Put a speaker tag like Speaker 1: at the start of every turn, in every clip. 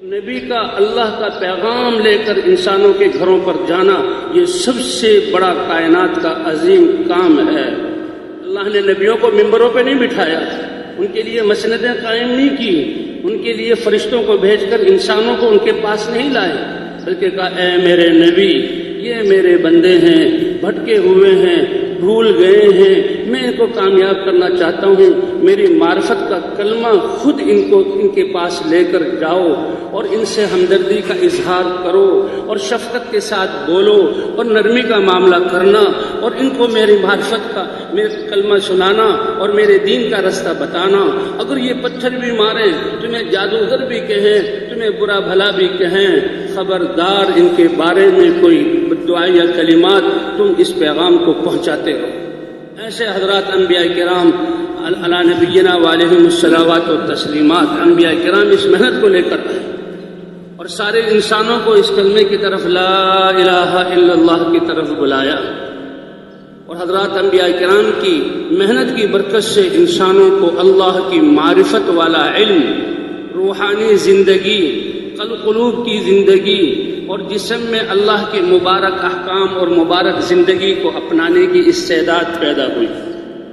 Speaker 1: نبی کا اللہ کا پیغام لے کر انسانوں کے گھروں پر جانا یہ سب سے بڑا کائنات کا عظیم کام ہے۔ اللہ نے نبیوں کو ممبروں پہ نہیں بٹھایا، ان کے لیے مسندیں قائم نہیں کی، ان کے لیے فرشتوں کو بھیج کر انسانوں کو ان کے پاس نہیں لائے، بلکہ کہا اے میرے نبی یہ میرے بندے ہیں، بھٹکے ہوئے ہیں، بھول گئے ہیں، میں ان کو کامیاب کرنا چاہتا ہوں، میری معرفت کا کلمہ خود ان کے پاس لے کر جاؤ اور ان سے ہمدردی کا اظہار کرو اور شفقت کے ساتھ بولو اور نرمی کا معاملہ کرنا اور ان کو میری معرفت کا میرا کلمہ سنانا اور میرے دین کا رستہ بتانا۔ اگر یہ پتھر بھی ماریں، تمہیں جادوگر بھی کہیں، تمہیں برا بھلا بھی کہیں، خبردار ان کے بارے میں کوئی دعا یا کلمات تم اس پیغام کو پہنچاتے ہو۔ ایسے حضرات انبیاء کرام علی نبینا وعلیہم الصلوات و تسلیمات، انبیاء کرام اس محنت کو لے کر آئے اور سارے انسانوں کو اس کلمے کی طرف لا الہ الا اللہ کی طرف بلایا، اور حضرات انبیاء کرام کی محنت کی برکت سے انسانوں کو اللہ کی معرفت والا علم، روحانی زندگی، قلوب کی زندگی اور جسم میں اللہ کے مبارک احکام اور مبارک زندگی کو اپنانے کی استعداد پیدا ہوئی۔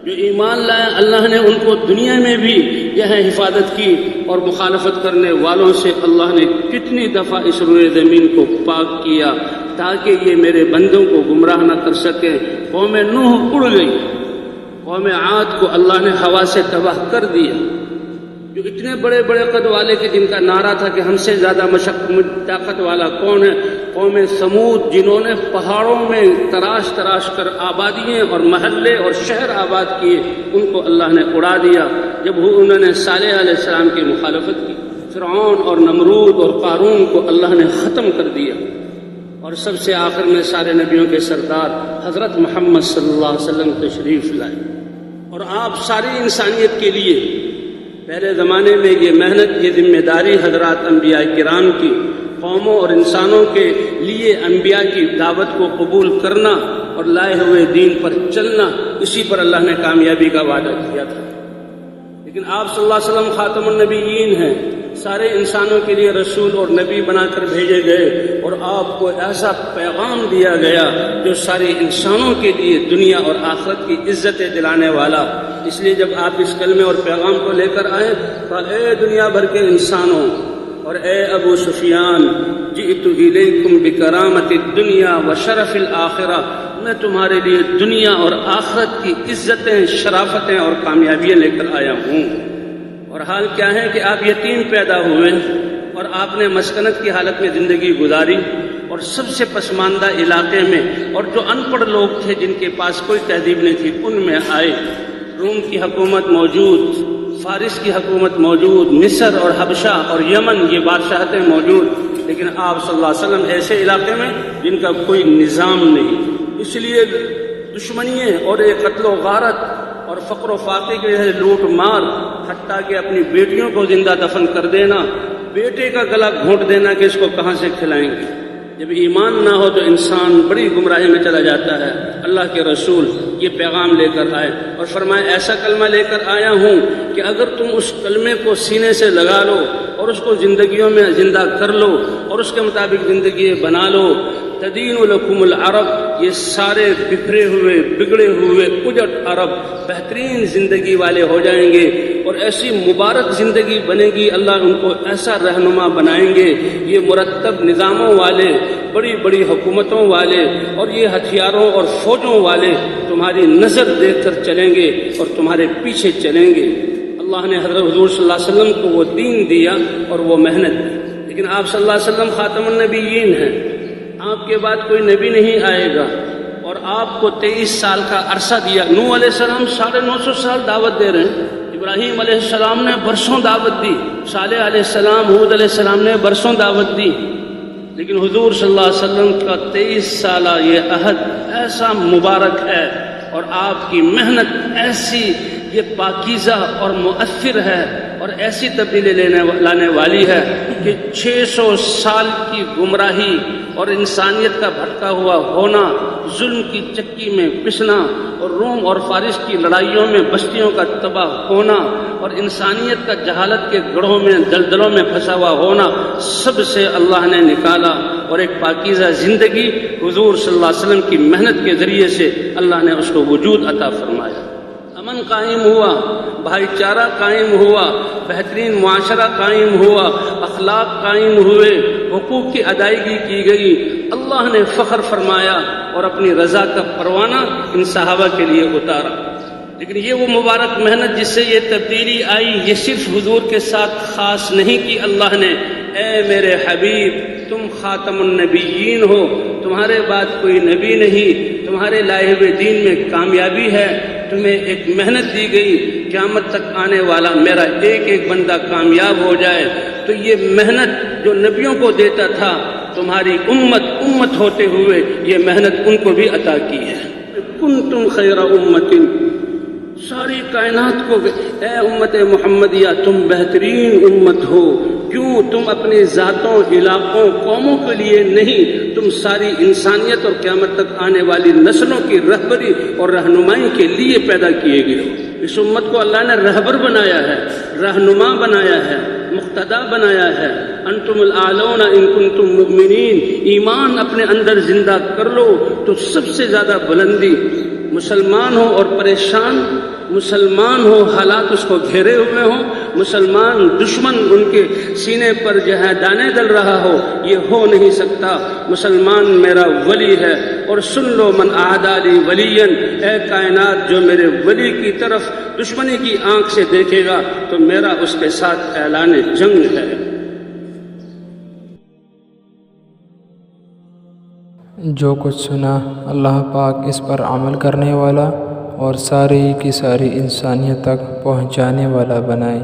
Speaker 1: جو ایمان لائے اللہ نے ان کو دنیا میں بھی یہ حفاظت کی، اور مخالفت کرنے والوں سے اللہ نے کتنی دفعہ اس روئے زمین کو پاک کیا تاکہ یہ میرے بندوں کو گمراہ نہ کر سکیں۔ قوم نوح اڑ گئی، قوم عاد کو اللہ نے ہوا سے تباہ کر دیا، جو اتنے بڑے بڑے قد والے کے جن کا نعرہ تھا کہ ہم سے زیادہ طاقت والا کون ہے۔ قوم سمود جنہوں نے پہاڑوں میں تراش تراش کر آبادیاں اور محلے اور شہر آباد کیے، ان کو اللہ نے اڑا دیا جب انہوں نے صالح علیہ السلام کی مخالفت کی۔ فرعون اور نمرود اور قارون کو اللہ نے ختم کر دیا، اور سب سے آخر میں سارے نبیوں کے سردار حضرت محمد صلی اللہ علیہ وسلم تشریف لائے، اور آپ ساری انسانیت کے لیے پہلے زمانے میں یہ محنت، یہ ذمہ داری حضرات انبیاء کرام کی، قوموں اور انسانوں کے لیے انبیاء کی دعوت کو قبول کرنا اور لائے ہوئے دین پر چلنا، اسی پر اللہ نے کامیابی کا وعدہ کیا تھا۔ لیکن آپ صلی اللہ علیہ وسلم خاتم النبیین ہیں، سارے انسانوں کے لیے رسول اور نبی بنا کر بھیجے گئے، اور آپ کو ایسا پیغام دیا گیا جو سارے انسانوں کے لیے دنیا اور آخرت کی عزتیں دلانے والا۔ اس لیے جب آپ اس کلمے اور پیغام کو لے کر آئے تو اے دنیا بھر کے انسانوں اور اے ابو سفیان، جئت الیکم بکرامت الدنیا وشرف الآخرہ، میں تمہارے لیے دنیا اور آخرت کی عزتیں، شرافتیں اور کامیابیاں لے کر آیا ہوں۔ اور حال کیا ہے کہ آپ یتیم پیدا ہوئے اور آپ نے مسکنت کی حالت میں زندگی گزاری، اور سب سے پسماندہ علاقے میں، اور جو ان پڑھ لوگ تھے جن کے پاس کوئی تہذیب نہیں تھی ان میں آئے۔ روم کی حکومت موجود، فارس کی حکومت موجود، مصر اور حبشہ اور یمن یہ بادشاہتیں موجود، لیکن آپ صلی اللہ علیہ وسلم ایسے علاقے میں جن کا کوئی نظام نہیں، اس لیے دشمنیاں اور ایک قتل و غارت اور فقر و فاقے کی وجہ سے لوٹ مار، حتیٰ کہ اپنی بیٹیوں کو زندہ دفن کر دینا، بیٹے کا گلا گھونٹ دینا کہ اس کو کہاں سے کھلائیں گے۔ جب ایمان نہ ہو تو انسان بڑی گمراہی میں چلا جاتا ہے۔ اللہ کے رسول یہ پیغام لے کر آئے اور فرمائے ایسا کلمہ لے کر آیا ہوں کہ اگر تم اس کلمے کو سینے سے لگا لو اور اس کو زندگیوں میں زندہ کر لو اور اس کے مطابق زندگی بنا لو، تدین لکم العرب، یہ سارے بکھرے ہوئے بگڑے ہوئے اجٹ عرب بہترین زندگی والے ہو جائیں گے، اور ایسی مبارک زندگی بنے گی، اللہ ان کو ایسا رہنما بنائیں گے، یہ مرتب نظاموں والے، بڑی بڑی حکومتوں والے اور یہ ہتھیاروں اور فوجوں والے تمہاری نظر دیکھ کر چلیں گے اور تمہارے پیچھے چلیں گے۔ اللہ نے حضرت حضور صلی اللہ علیہ وسلم کو وہ دین دیا اور وہ محنت دی، لیکن آپ صلی اللہ علیہ وسلم خاتم النبیین ہیں، آپ کے بعد کوئی نبی نہیں آئے گا، اور آپ کو 23 سال کا عرصہ دیا۔ نوح علیہ السلام 950 سال دعوت دے رہے ہیں، ابراہیم علیہ السلام نے برسوں دعوت دی، صالح علیہ السلام، ہود علیہ السلام نے برسوں دعوت دی، لیکن حضور صلی اللہ علیہ وسلم کا 23 سالہ یہ عہد ایسا مبارک ہے، اور آپ کی محنت ایسی یہ پاکیزہ اور مؤثر ہے اور ایسی تبدیلی لانے والی ہے کہ 600 سال کی گمراہی اور انسانیت کا بھٹکا ہوا ہونا، ظلم کی چکی میں پسنا اور روم اور فارس کی لڑائیوں میں بستیوں کا تباہ ہونا اور انسانیت کا جہالت کے گڑھوں میں دلدلوں میں پھنسا ہوا ہونا، سب سے اللہ نے نکالا اور ایک پاکیزہ زندگی حضور صلی اللہ علیہ وسلم کی محنت کے ذریعے سے اللہ نے اس کو وجود عطا فرمایا۔ امن قائم ہوا، بھائی چارہ قائم ہوا، بہترین معاشرہ قائم ہوا، اخلاق قائم ہوئے، حقوق کی ادائیگی کی گئی، اللہ نے فخر فرمایا اور اپنی رضا کا پروانہ ان صحابہ کے لیے اتارا۔ لیکن یہ وہ مبارک محنت جس سے یہ تبدیلی آئی، یہ صرف حضور کے ساتھ خاص نہیں کی اللہ نے۔ اے میرے حبیب، تم خاتم النبیین ہو، تمہارے بعد کوئی نبی نہیں، تمہارے لائے ہوئے دین میں کامیابی ہے، تمہیں ایک محنت دی گئی، قیامت تک آنے والا میرا ایک ایک بندہ کامیاب ہو جائے۔ تو یہ محنت جو نبیوں کو دیتا تھا، تمہاری امت ہوتے ہوئے یہ محنت ان کو بھی عطا کی ہے۔ کنتم خیر امت، ساری کائنات کو، اے امت محمدیہ تم بہترین امت ہو۔ کیوں؟ تم اپنی ذاتوں، علاقوں، قوموں کے لیے نہیں، تم ساری انسانیت اور قیامت تک آنے والی نسلوں کی رہبری اور رہنمائی کے لیے پیدا کیے گئے ہو۔ اس امت کو اللہ نے رہبر بنایا ہے، رہنما بنایا ہے، مقتدا بنایا ہے۔ انتم الاعلون ان کنتم مؤمنین، ایمان اپنے اندر زندہ کر لو تو سب سے زیادہ بلندی۔ مسلمان ہو اور پریشان، مسلمان ہو حالات اس کو گھیرے ہوئے ہوں، مسلمان دشمن ان کے سینے پر جو ہے دانے ڈل رہا ہو، یہ ہو نہیں سکتا۔ مسلمان میرا ولی ہے، اور سن لو من اعادی لی ولیا، اے کائنات جو میرے ولی کی طرف دشمنی کی آنکھ سے دیکھے گا تو میرا اس کے ساتھ اعلان جنگ ہے۔
Speaker 2: جو کچھ سنا اللہ پاک اس پر عمل کرنے والا اور ساری کی ساری انسانیت تک پہنچانے والا بنائے۔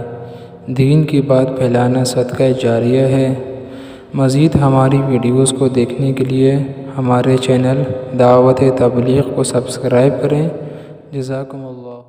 Speaker 2: دین کی بات پھیلانا صدقہ جاریہ ہے۔ مزید ہماری ویڈیوز کو دیکھنے کے لیے ہمارے چینل دعوت تبلیغ کو سبسکرائب کریں۔ جزاکم اللہ۔